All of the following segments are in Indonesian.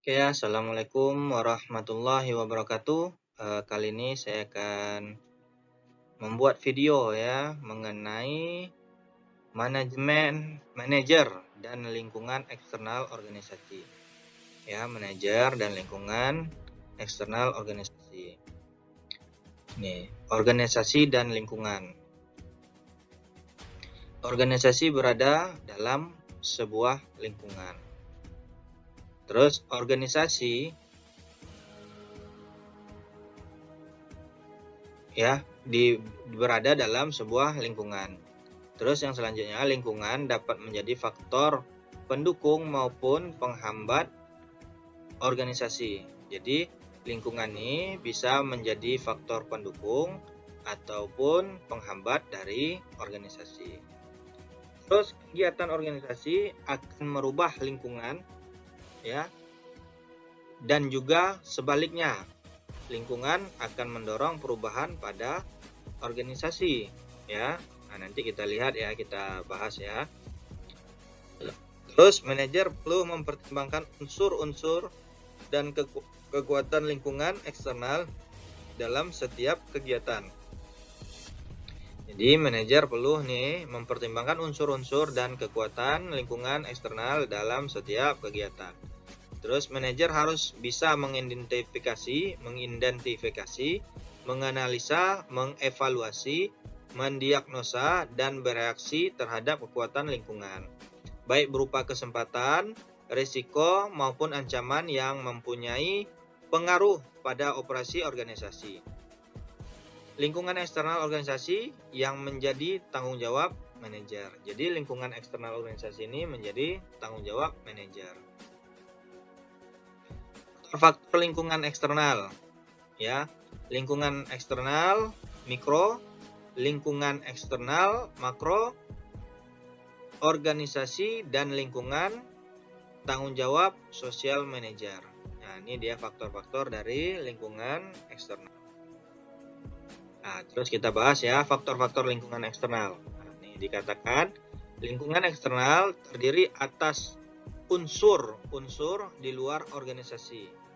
Oke, assalamualaikum warahmatullahi wabarakatuh. Kali ini saya akan membuat video ya mengenai manajer dan lingkungan eksternal organisasi. Ya, manajer dan lingkungan eksternal organisasi. Nih, organisasi dan lingkungan. Organisasi berada dalam sebuah lingkungan. Terus organisasi ya berada dalam sebuah lingkungan. Terus yang selanjutnya, lingkungan dapat menjadi faktor pendukung maupun penghambat organisasi. Jadi lingkungan ini bisa menjadi faktor pendukung ataupun penghambat dari organisasi. Terus kegiatan organisasi akan merubah lingkungan ya, dan juga sebaliknya. Lingkungan akan mendorong perubahan pada organisasi ya. Nah, nanti kita lihat ya, kita bahas ya. Terus manajer perlu mempertimbangkan unsur-unsur dan kekuatan lingkungan eksternal dalam setiap kegiatan. Jadi manajer perlu mempertimbangkan unsur-unsur dan kekuatan lingkungan eksternal dalam setiap kegiatan. Terus manajer harus bisa mengidentifikasi, menganalisa, mengevaluasi, mendiagnosa, dan bereaksi terhadap kekuatan lingkungan, baik berupa kesempatan, risiko, maupun ancaman yang mempunyai pengaruh pada operasi organisasi. Lingkungan eksternal organisasi yang menjadi tanggung jawab manajer. Jadi lingkungan eksternal organisasi ini menjadi tanggung jawab manajer. Faktor lingkungan eksternal ya, lingkungan eksternal mikro, lingkungan eksternal makro, organisasi dan lingkungan tanggung jawab sosial manajer. Nah, ini dia faktor-faktor dari lingkungan eksternal. Nah, terus kita bahas ya faktor-faktor lingkungan eksternal. Nah, ini dikatakan lingkungan eksternal terdiri atas unsur-unsur di luar organisasi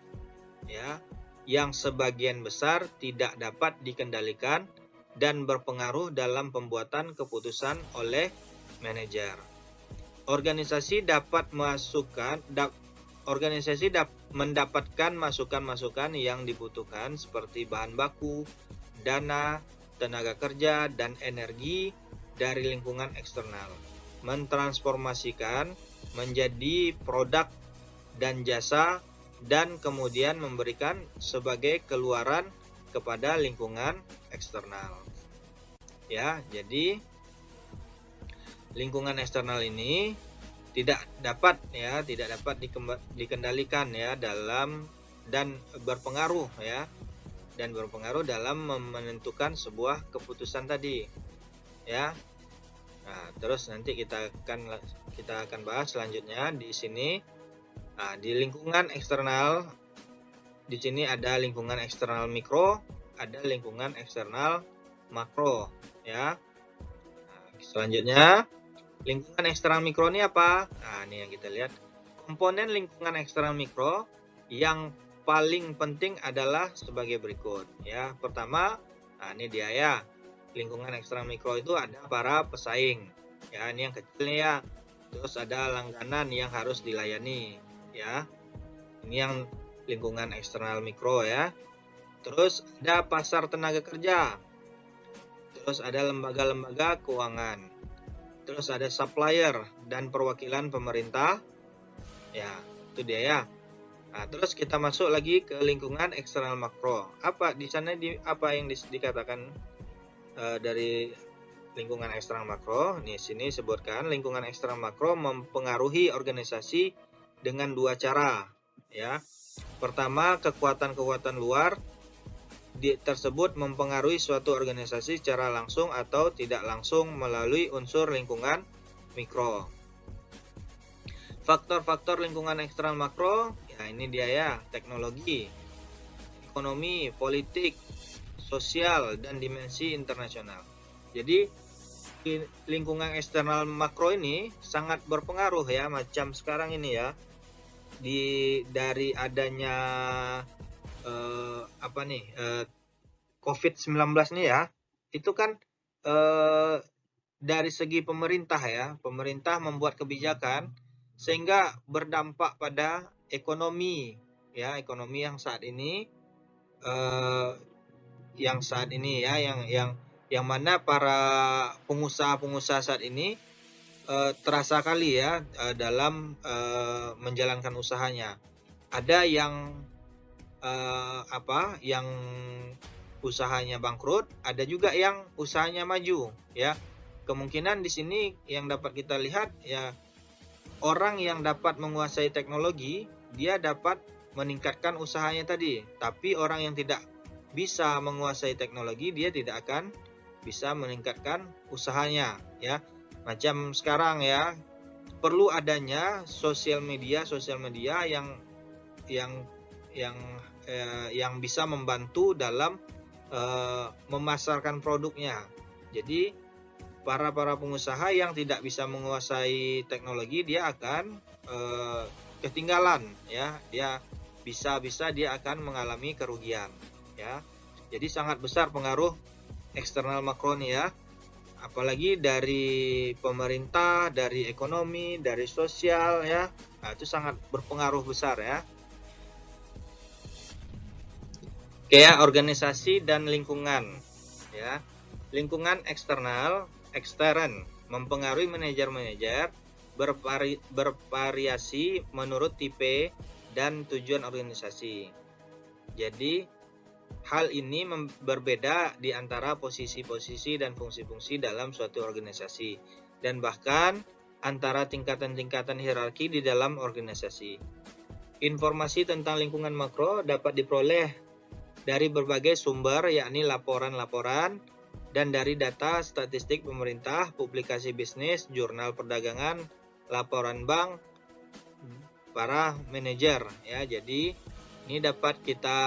ya, yang sebagian besar tidak dapat dikendalikan dan berpengaruh dalam pembuatan keputusan oleh manajer. Organisasi mendapatkan masukan-masukan yang dibutuhkan seperti bahan baku, dana, tenaga kerja, dan energi dari lingkungan eksternal, mentransformasikan menjadi produk dan jasa, dan kemudian memberikan sebagai keluaran kepada lingkungan eksternal. Ya, jadi lingkungan eksternal ini tidak dapat dikendalikan ya dan berpengaruh dalam menentukan sebuah keputusan tadi ya. Nah, terus nanti kita akan bahas selanjutnya di sini. Nah, di lingkungan eksternal di sini ada lingkungan eksternal mikro, ada lingkungan eksternal makro ya. Nah, selanjutnya lingkungan eksternal mikro ini apa? Nah, ini yang kita lihat. Komponen lingkungan eksternal mikro yang paling penting adalah sebagai berikut ya. Pertama, nah ini dia ya. Lingkungan eksternal mikro itu ada para pesaing. Ya, ini yang kecil ya. Terus ada langganan yang harus dilayani ya. Ini yang lingkungan eksternal mikro ya. Terus ada pasar tenaga kerja. Terus ada lembaga-lembaga keuangan. Terus ada supplier dan perwakilan pemerintah. Ya, itu dia ya. Nah, terus kita masuk lagi ke lingkungan eksternal makro. Apa di sana apa yang dikatakan dari lingkungan eksternal makro? Di sini sebutkan lingkungan eksternal makro mempengaruhi organisasi dengan dua cara, ya. Pertama, kekuatan-kekuatan luar tersebut mempengaruhi suatu organisasi secara langsung atau tidak langsung melalui unsur lingkungan mikro. Faktor-faktor lingkungan eksternal makro, ya ini dia ya, teknologi, ekonomi, politik, sosial, dan dimensi internasional. Jadi lingkungan eksternal makro ini sangat berpengaruh ya, macam sekarang ini ya. dari adanya COVID-19 nih ya, itu kan dari segi pemerintah ya, pemerintah membuat kebijakan sehingga berdampak pada ekonomi ya, ekonomi yang saat ini ya, yang mana para pengusaha saat ini terasa kali ya dalam menjalankan usahanya. Ada yang yang usahanya bangkrut, ada juga yang usahanya maju ya. Kemungkinan di sini yang dapat kita lihat ya, orang yang dapat menguasai teknologi dia dapat meningkatkan usahanya tadi, tapi orang yang tidak bisa menguasai teknologi dia tidak akan bisa meningkatkan usahanya ya. Macam sekarang ya, perlu adanya sosial media yang bisa membantu dalam memasarkan produknya. Jadi para pengusaha yang tidak bisa menguasai teknologi dia akan ketinggalan ya, dia bisa dia akan mengalami kerugian ya. Jadi sangat besar pengaruh eksternal makro nih ya, apalagi dari pemerintah, dari ekonomi, dari sosial ya. Nah, itu sangat berpengaruh besar ya. Oke ya, organisasi dan lingkungan ya. Lingkungan eksternal, ekstern, mempengaruhi manajer-manajer, bervariasi menurut tipe dan tujuan organisasi. Jadi hal ini berbeda di antara posisi-posisi dan fungsi-fungsi dalam suatu organisasi, dan bahkan antara tingkatan-tingkatan hierarki di dalam organisasi. Informasi tentang lingkungan makro dapat diperoleh dari berbagai sumber, yakni laporan-laporan dan dari data statistik pemerintah, publikasi bisnis, jurnal perdagangan, laporan bank, para manajer ya. Jadi ini dapat kita,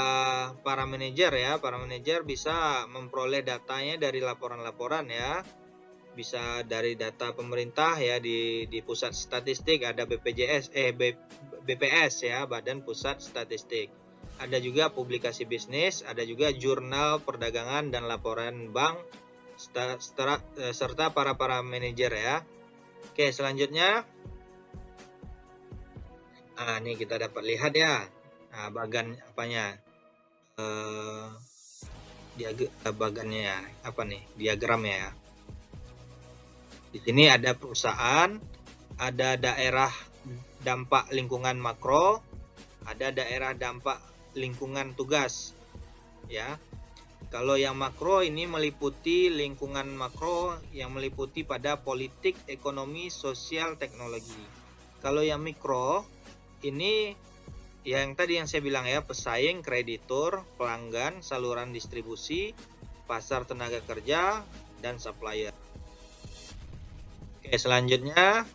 para manajer bisa memperoleh datanya dari laporan-laporan ya. Bisa dari data pemerintah ya, di pusat statistik ada BPS ya, Badan Pusat Statistik. Ada juga publikasi bisnis, ada juga jurnal perdagangan dan laporan bank serta para manajer ya. Oke, selanjutnya ini kita dapat lihat ya. Bagan apanya? Bagannya ya, diagramnya ya. Di sini ada perusahaan, ada daerah dampak lingkungan makro, ada daerah dampak lingkungan tugas ya. Kalau yang makro ini meliputi lingkungan makro yang meliputi pada politik, ekonomi, sosial, teknologi. Kalau yang mikro ini yang tadi yang saya bilang ya, pesaing, kreditur, pelanggan, saluran distribusi, pasar tenaga kerja, dan supplier. Oke, selanjutnya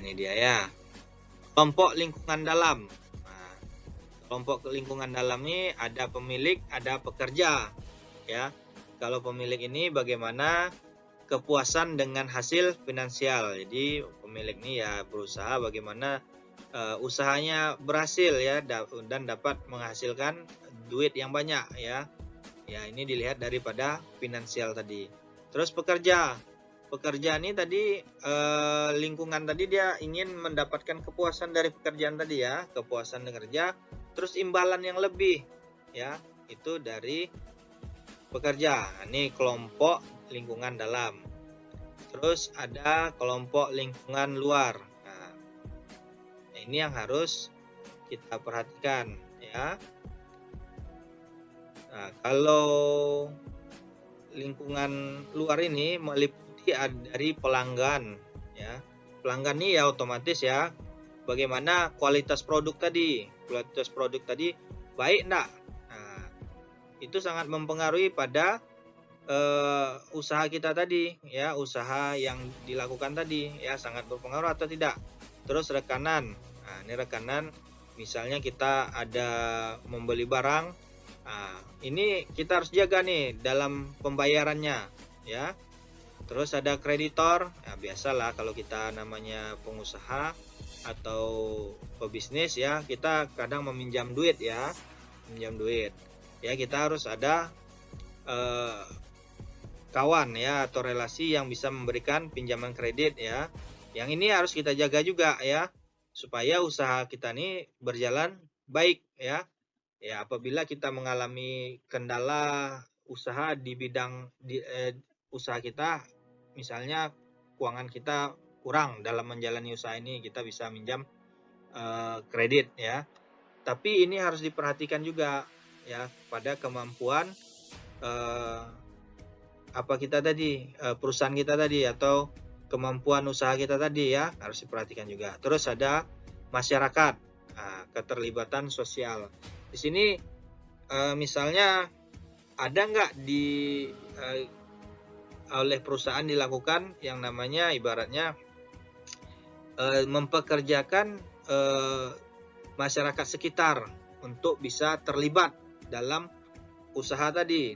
ini dia ya, kelompok lingkungan dalam. Kelompok lingkungan dalam ini ada pemilik, ada pekerja ya. Kalau pemilik ini bagaimana kepuasan dengan hasil finansial. Jadi pemilik ini ya berusaha bagaimana usahanya berhasil ya, dan dapat menghasilkan duit yang banyak ya. Ya, ini dilihat daripada finansial tadi. Terus pekerja ini tadi lingkungan tadi dia ingin mendapatkan kepuasan dari pekerjaan tadi ya, kepuasan bekerja, terus imbalan yang lebih ya, itu dari pekerja. Ini kelompok lingkungan dalam. Terus ada kelompok lingkungan luar. Nah, ini yang harus kita perhatikan ya. Nah, kalau lingkungan luar ini meliputi dari pelanggan ya. Pelanggan ini ya otomatis ya, bagaimana kualitas produk tadi baik enggak. Nah, itu sangat mempengaruhi pada usaha kita tadi ya, usaha yang dilakukan tadi ya, sangat berpengaruh atau tidak. Terus rekanan. Nah, ini rekanan, misalnya kita ada membeli barang. Nah, ini kita harus jaga nih dalam pembayarannya ya. Terus ada kreditor. Nah, biasalah kalau kita namanya pengusaha, atau pebisnis ya, kita kadang meminjam duit ya, ya, kita harus ada kawan ya atau relasi yang bisa memberikan pinjaman kredit ya. Yang ini harus kita jaga juga ya, supaya usaha kita ini berjalan baik ya. Ya, apabila kita mengalami kendala usaha di bidang usaha kita, misalnya keuangan kita kurang dalam menjalani usaha ini, kita bisa minjam kredit ya. Tapi ini harus diperhatikan juga ya pada kemampuan perusahaan kita tadi atau kemampuan usaha kita tadi ya, harus diperhatikan juga. Terus ada masyarakat, keterlibatan sosial. Di sini misalnya ada nggak oleh perusahaan dilakukan yang namanya ibaratnya mempekerjakan masyarakat sekitar untuk bisa terlibat dalam usaha tadi,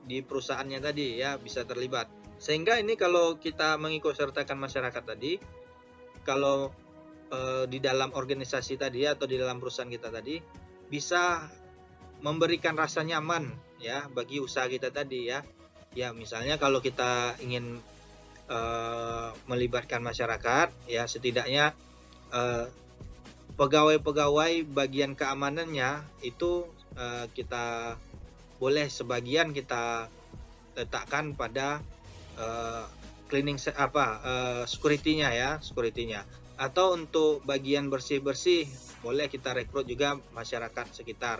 di perusahaannya tadi ya, bisa terlibat. Sehingga ini kalau kita mengikut sertakan masyarakat tadi, kalau di dalam organisasi tadi atau di dalam perusahaan kita tadi, bisa memberikan rasa nyaman ya bagi usaha kita tadi ya. Ya, misalnya kalau kita ingin melibatkan masyarakat ya, setidaknya pegawai-pegawai bagian keamanannya itu kita boleh sebagian kita letakkan pada security-nya ya, atau untuk bagian bersih-bersih boleh kita rekrut juga masyarakat sekitar,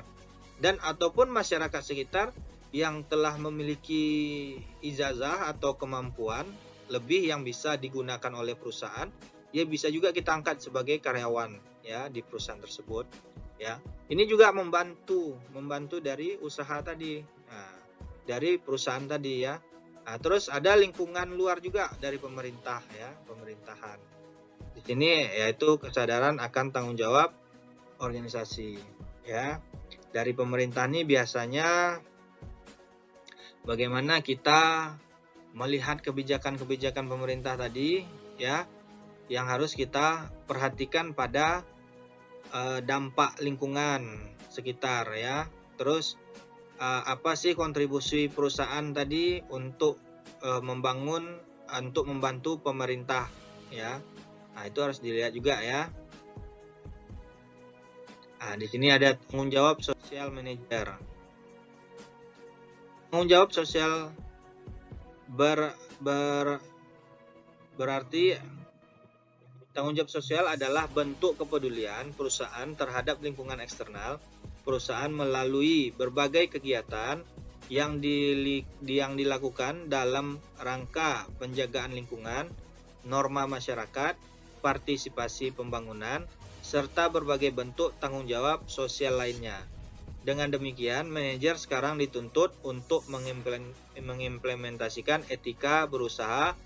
dan ataupun masyarakat sekitar yang telah memiliki ijazah atau kemampuan lebih yang bisa digunakan oleh perusahaan, ya bisa juga kita angkat sebagai karyawan ya di perusahaan tersebut ya. Ini juga membantu dari usaha tadi, dari perusahaan tadi ya. Nah, terus ada lingkungan luar juga dari pemerintah ya, pemerintahan. Di sini yaitu kesadaran akan tanggung jawab organisasi ya. Dari pemerintah ini biasanya bagaimana kita melihat kebijakan-kebijakan pemerintah tadi ya, yang harus kita perhatikan pada dampak lingkungan sekitar ya. Terus apa sih kontribusi perusahaan tadi untuk membantu pemerintah ya. Nah, itu harus dilihat juga ya. Nah, di sini ada tanggung jawab sosial manajer. Tanggung jawab sosial berarti tanggung jawab sosial adalah bentuk kepedulian perusahaan terhadap lingkungan eksternal. Perusahaan melalui berbagai kegiatan yang dilakukan dalam rangka penjagaan lingkungan, norma masyarakat, partisipasi pembangunan, serta berbagai bentuk tanggung jawab sosial lainnya. Dengan demikian, manajer sekarang dituntut untuk mengimplementasikan etika berusaha,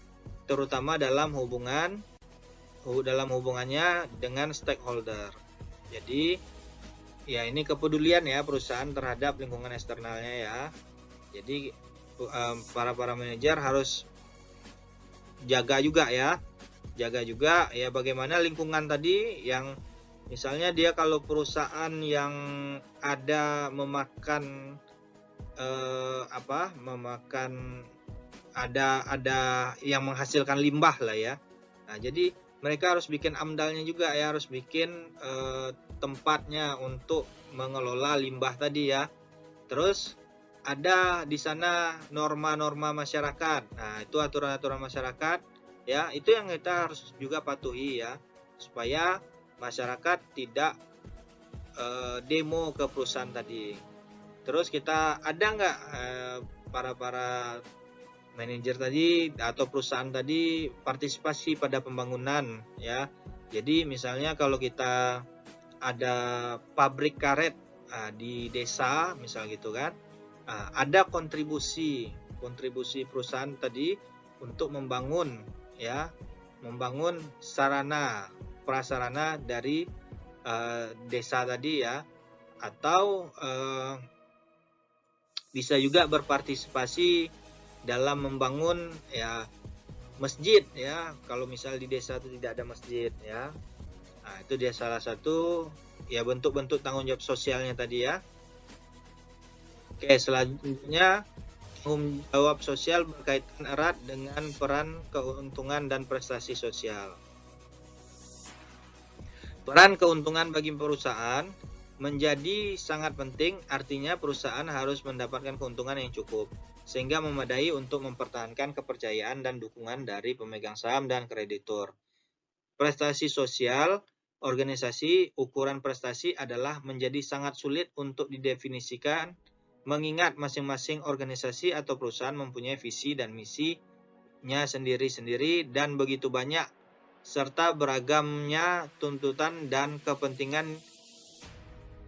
terutama dalam hubungannya dengan stakeholder. Jadi ya, ini kepedulian ya perusahaan terhadap lingkungan eksternalnya ya. Jadi para manajer harus jaga juga ya bagaimana lingkungan tadi, yang misalnya dia kalau perusahaan yang ada ada yang menghasilkan limbah lah ya. Nah, jadi mereka harus bikin amdalnya juga ya, harus bikin tempatnya untuk mengelola limbah tadi ya. Terus ada di sana norma-norma masyarakat. Nah, itu aturan-aturan masyarakat ya, itu yang kita harus juga patuhi ya, supaya masyarakat tidak demo ke perusahaan tadi. Terus kita ada nggak para manajer tadi atau perusahaan tadi partisipasi pada pembangunan ya. Jadi misalnya kalau kita ada pabrik karet di desa misal gitu kan, ada kontribusi perusahaan tadi untuk membangun sarana prasarana dari desa tadi ya, atau bisa juga berpartisipasi dalam membangun ya masjid ya, kalau misal di desa itu tidak ada masjid ya. Nah, itu dia salah satu ya bentuk-bentuk tanggung jawab sosialnya tadi ya. Oke, selanjutnya tanggung jawab sosial berkaitan erat dengan peran, keuntungan, dan prestasi sosial. Peran keuntungan bagi perusahaan menjadi sangat penting, artinya perusahaan harus mendapatkan keuntungan yang cukup, sehingga memadai untuk mempertahankan kepercayaan dan dukungan dari pemegang saham dan kreditur. Prestasi sosial, organisasi, ukuran prestasi adalah menjadi sangat sulit untuk didefinisikan, mengingat masing-masing organisasi atau perusahaan mempunyai visi dan misinya sendiri-sendiri dan begitu banyak serta beragamnya tuntutan dan kepentingan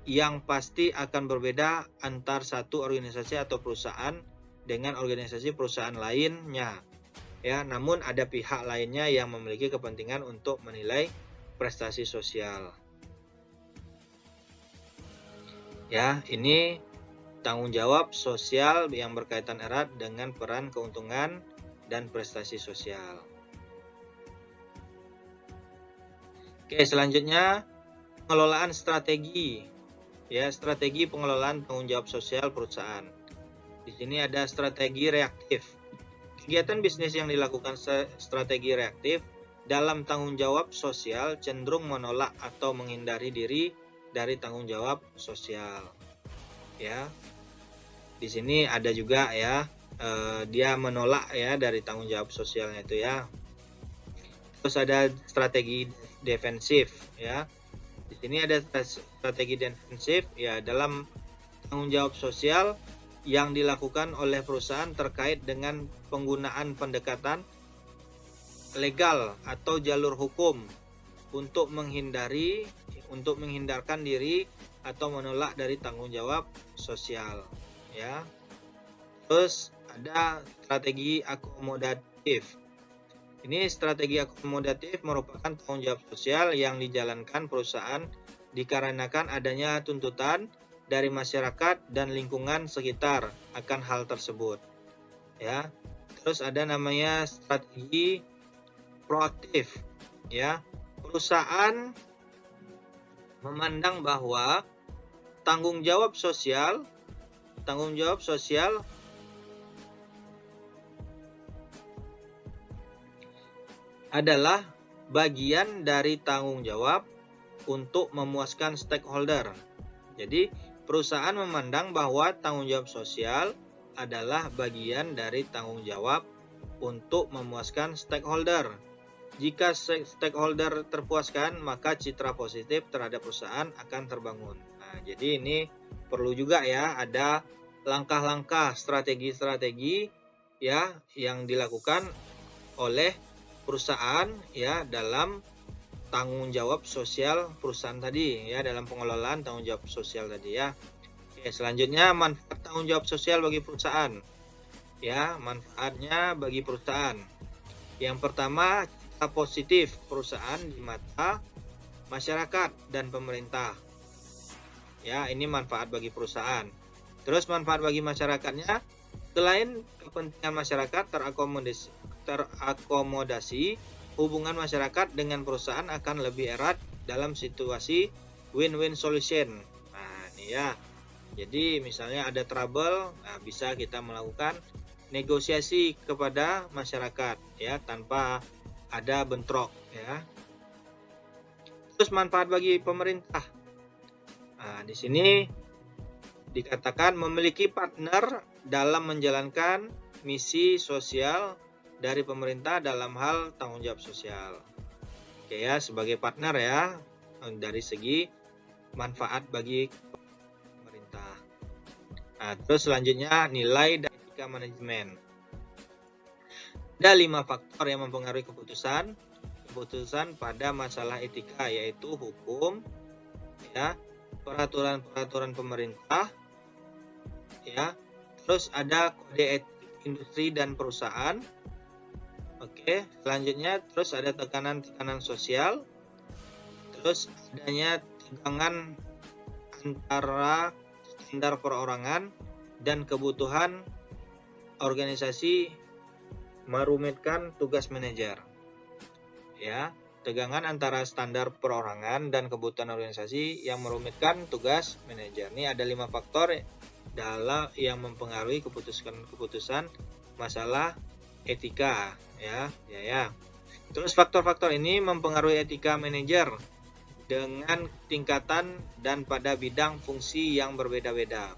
yang pasti akan berbeda antar satu organisasi atau perusahaan dengan organisasi perusahaan lainnya. Ya, namun ada pihak lainnya yang memiliki kepentingan untuk menilai prestasi sosial. Ya, ini tanggung jawab sosial yang berkaitan erat dengan peran, keuntungan, dan prestasi sosial. Oke, selanjutnya pengelolaan strategi. Ya, strategi pengelolaan tanggung jawab sosial perusahaan. Di sini ada strategi reaktif. Kegiatan bisnis yang dilakukan strategi reaktif dalam tanggung jawab sosial cenderung menolak atau menghindari diri dari tanggung jawab sosial. Ya, di sini ada juga ya, dia menolak ya dari tanggung jawab sosialnya itu ya. Terus ada strategi defensif ya. Di sini ada strategi defensif ya dalam tanggung jawab sosial yang dilakukan oleh perusahaan terkait dengan penggunaan pendekatan legal atau jalur hukum untuk menghindarkan diri atau menolak dari tanggung jawab sosial ya. Terus ada strategi akomodatif. Ini strategi akomodatif merupakan tanggung jawab sosial yang dijalankan perusahaan dikarenakan adanya tuntutan dari masyarakat dan lingkungan sekitar akan hal tersebut. Ya. Terus ada namanya strategi proaktif. Ya. Perusahaan memandang bahwa tanggung jawab sosial adalah bagian dari tanggung jawab untuk memuaskan stakeholder. Jadi, perusahaan memandang bahwa tanggung jawab sosial adalah bagian dari tanggung jawab untuk memuaskan stakeholder. Jika stakeholder terpuaskan, maka citra positif terhadap perusahaan akan terbangun. Nah, jadi ini perlu juga ya ada langkah-langkah strategi-strategi ya yang dilakukan oleh perusahaan ya dalam tanggung jawab sosial perusahaan tadi ya, dalam pengelolaan tanggung jawab sosial tadi ya. Oke, selanjutnya manfaat tanggung jawab sosial bagi perusahaan. Ya, manfaatnya bagi perusahaan. Yang pertama, citra positif perusahaan di mata masyarakat dan pemerintah. Ya, ini manfaat bagi perusahaan. Terus manfaat bagi masyarakatnya, selain kepentingan masyarakat terakomodasi, hubungan masyarakat dengan perusahaan akan lebih erat dalam situasi win-win solution. Nah, ini ya. Jadi misalnya ada trouble, nah bisa kita melakukan negosiasi kepada masyarakat ya tanpa ada bentrok ya. Terus manfaat bagi pemerintah. Nah, di sini dikatakan memiliki partner dalam menjalankan misi sosial dari pemerintah dalam hal tanggung jawab sosial. Oke ya, sebagai partner ya dari segi manfaat bagi pemerintah. Nah, terus selanjutnya nilai dan etika manajemen. Ada 5 faktor yang mempengaruhi keputusan pada masalah etika, yaitu hukum, ya, peraturan-peraturan pemerintah, ya, terus ada kode etik industri dan perusahaan. Oke, selanjutnya terus ada tekanan-tekanan sosial, terus adanya tegangan antara standar perorangan dan kebutuhan organisasi merumitkan tugas manajer. Ya, tegangan antara standar perorangan dan kebutuhan organisasi yang merumitkan tugas manajer. Ini ada 5 faktor dalam yang mempengaruhi keputusan masalah etika ya. Terus faktor-faktor ini mempengaruhi etika manajer dengan tingkatan dan pada bidang fungsi yang berbeda-beda.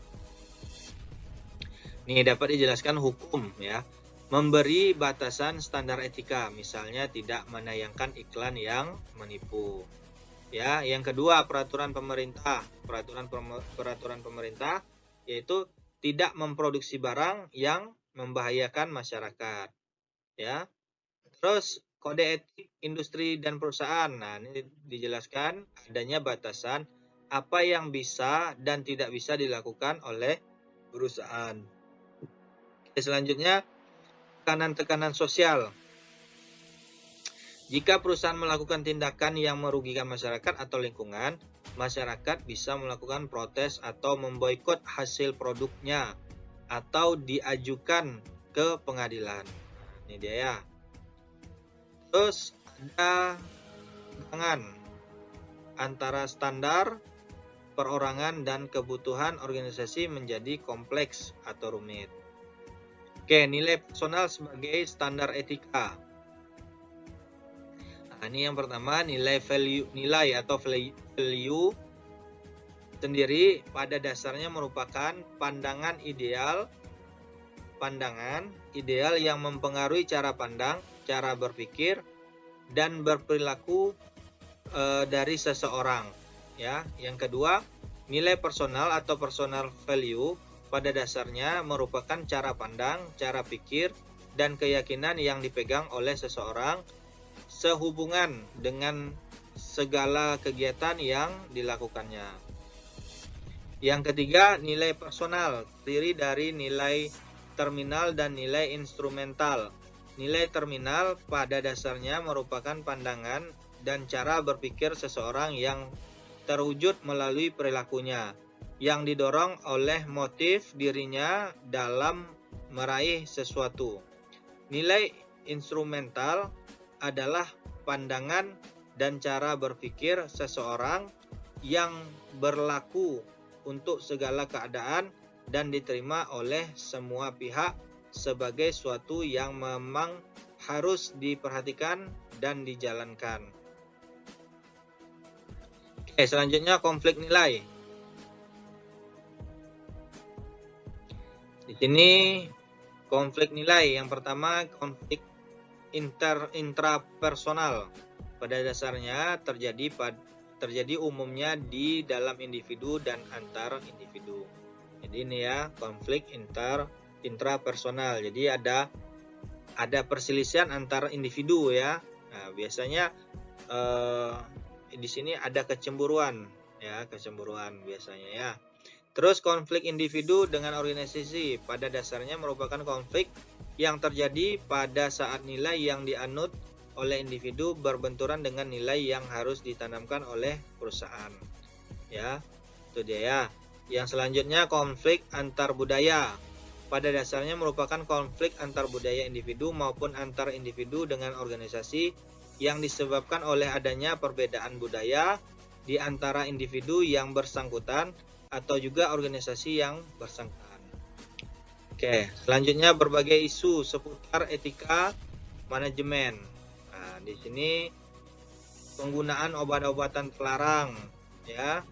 Ini dapat dijelaskan hukum ya. Memberi batasan standar etika, misalnya tidak menayangkan iklan yang menipu. Ya, yang kedua peraturan pemerintah. Peraturan pemerintah yaitu tidak memproduksi barang yang membahayakan masyarakat. Ya. Terus kode etik industri dan perusahaan. Nah, ini dijelaskan adanya batasan apa yang bisa dan tidak bisa dilakukan oleh perusahaan. Selanjutnya tekanan-tekanan sosial. Jika perusahaan melakukan tindakan yang merugikan masyarakat atau lingkungan, masyarakat bisa melakukan protes atau memboikot hasil produknya atau diajukan ke pengadilan. Nah, ini dia ya. Terus ada hubungan antara standar perorangan dan kebutuhan organisasi menjadi kompleks atau rumit. Oke, nilai personal sebagai standar etika. Nah, ini yang pertama, nilai value sendiri pada dasarnya merupakan pandangan ideal yang mempengaruhi cara pandang, cara berpikir dan berperilaku dari seseorang. Ya, yang kedua, nilai personal atau personal value pada dasarnya merupakan cara pandang, cara pikir, dan keyakinan yang dipegang oleh seseorang sehubungan dengan segala kegiatan yang dilakukannya. Yang ketiga, nilai personal terdiri dari nilai terminal dan nilai instrumental. Nilai terminal pada dasarnya merupakan pandangan dan cara berpikir seseorang yang terwujud melalui perilakunya, yang didorong oleh motif dirinya dalam meraih sesuatu. Nilai instrumental adalah pandangan dan cara berpikir seseorang yang berlaku untuk segala keadaan dan diterima oleh semua pihak sebagai suatu yang memang harus diperhatikan dan dijalankan. Oke, selanjutnya konflik nilai. Di sini konflik nilai yang pertama konflik intrapersonal. Pada dasarnya terjadi umumnya di dalam individu dan antar individu. Jadi ini ya konflik intrapersonal. Jadi ada perselisihan antar individu ya. Nah, biasanya di sini ada kecemburuan biasanya ya. Terus konflik individu dengan organisasi pada dasarnya merupakan konflik yang terjadi pada saat nilai yang dianut oleh individu berbenturan dengan nilai yang harus ditanamkan oleh perusahaan. Ya, itu dia ya. Yang selanjutnya konflik antar budaya. Pada dasarnya merupakan konflik antar budaya individu maupun antar individu dengan organisasi yang disebabkan oleh adanya perbedaan budaya di antara individu yang bersangkutan atau juga organisasi yang bersangkutan. Oke, selanjutnya berbagai isu seputar etika manajemen. Nah, di sini penggunaan obat-obatan terlarang ya.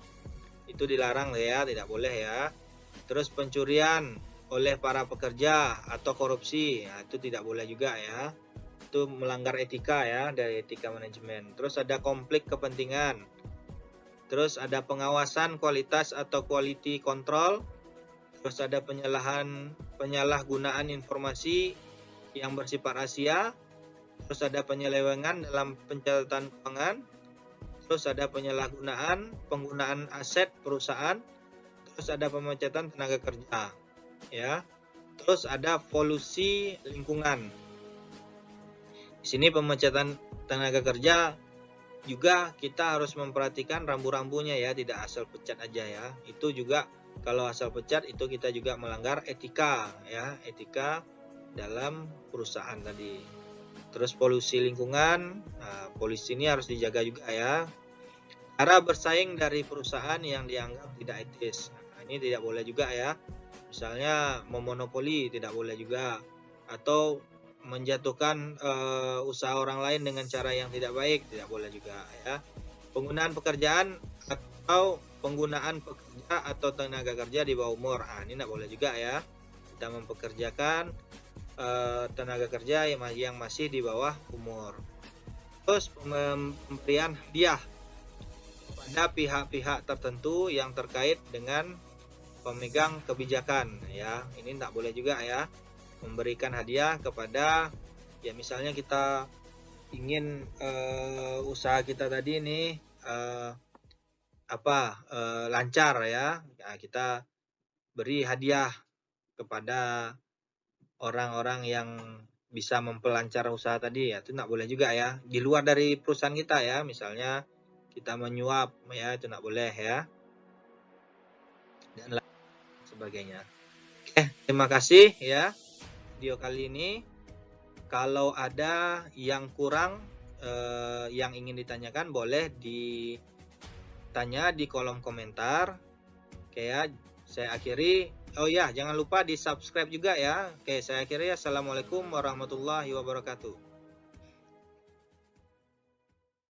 Itu dilarang ya, tidak boleh ya. Terus pencurian oleh para pekerja atau korupsi, nah, itu tidak boleh juga ya. Itu melanggar etika ya, dari etika manajemen. Terus ada konflik kepentingan. Terus ada pengawasan kualitas atau quality control. Terus ada penyalahgunaan informasi yang bersifat rahasia. Terus ada penyelewengan dalam pencatatan keuangan. Terus ada penggunaan aset perusahaan. Terus ada pemecatan tenaga kerja. Ya. Terus ada polusi lingkungan. Di sini pemecatan tenaga kerja juga kita harus memperhatikan rambu-rambunya ya, tidak asal pecat aja ya. Itu juga kalau asal pecat itu kita juga melanggar etika ya, etika dalam perusahaan tadi. Terus polusi lingkungan, polusi ini harus dijaga juga ya. Cara bersaing dari perusahaan yang dianggap tidak etis, ini tidak boleh juga ya. Misalnya memonopoli tidak boleh juga, atau menjatuhkan usaha orang lain dengan cara yang tidak baik tidak boleh juga ya. Penggunaan pekerjaan atau penggunaan pekerja atau tenaga kerja di bawah umur, ini tidak boleh juga ya. Kita mempekerjakan tenaga kerja yang masih di bawah umur. Terus pemberian hadiah pada pihak-pihak tertentu yang terkait dengan pemegang kebijakan ya, ini tidak boleh juga ya, memberikan hadiah kepada ya, misalnya kita ingin usaha kita tadi ini lancar ya, kita beri hadiah kepada orang-orang yang bisa memperlancar usaha tadi ya, itu tidak boleh juga ya, di luar dari perusahaan kita ya. Misalnya kita menyuap ya, itu tidak boleh ya, dan lain sebagainya. Oke, terima kasih ya video kali ini. Kalau ada yang kurang yang ingin ditanyakan, boleh ditanya di kolom komentar. Oke ya, saya akhiri. Oh ya, jangan lupa di subscribe juga ya. Oke, saya akhiri. Assalamualaikum warahmatullahi wabarakatuh.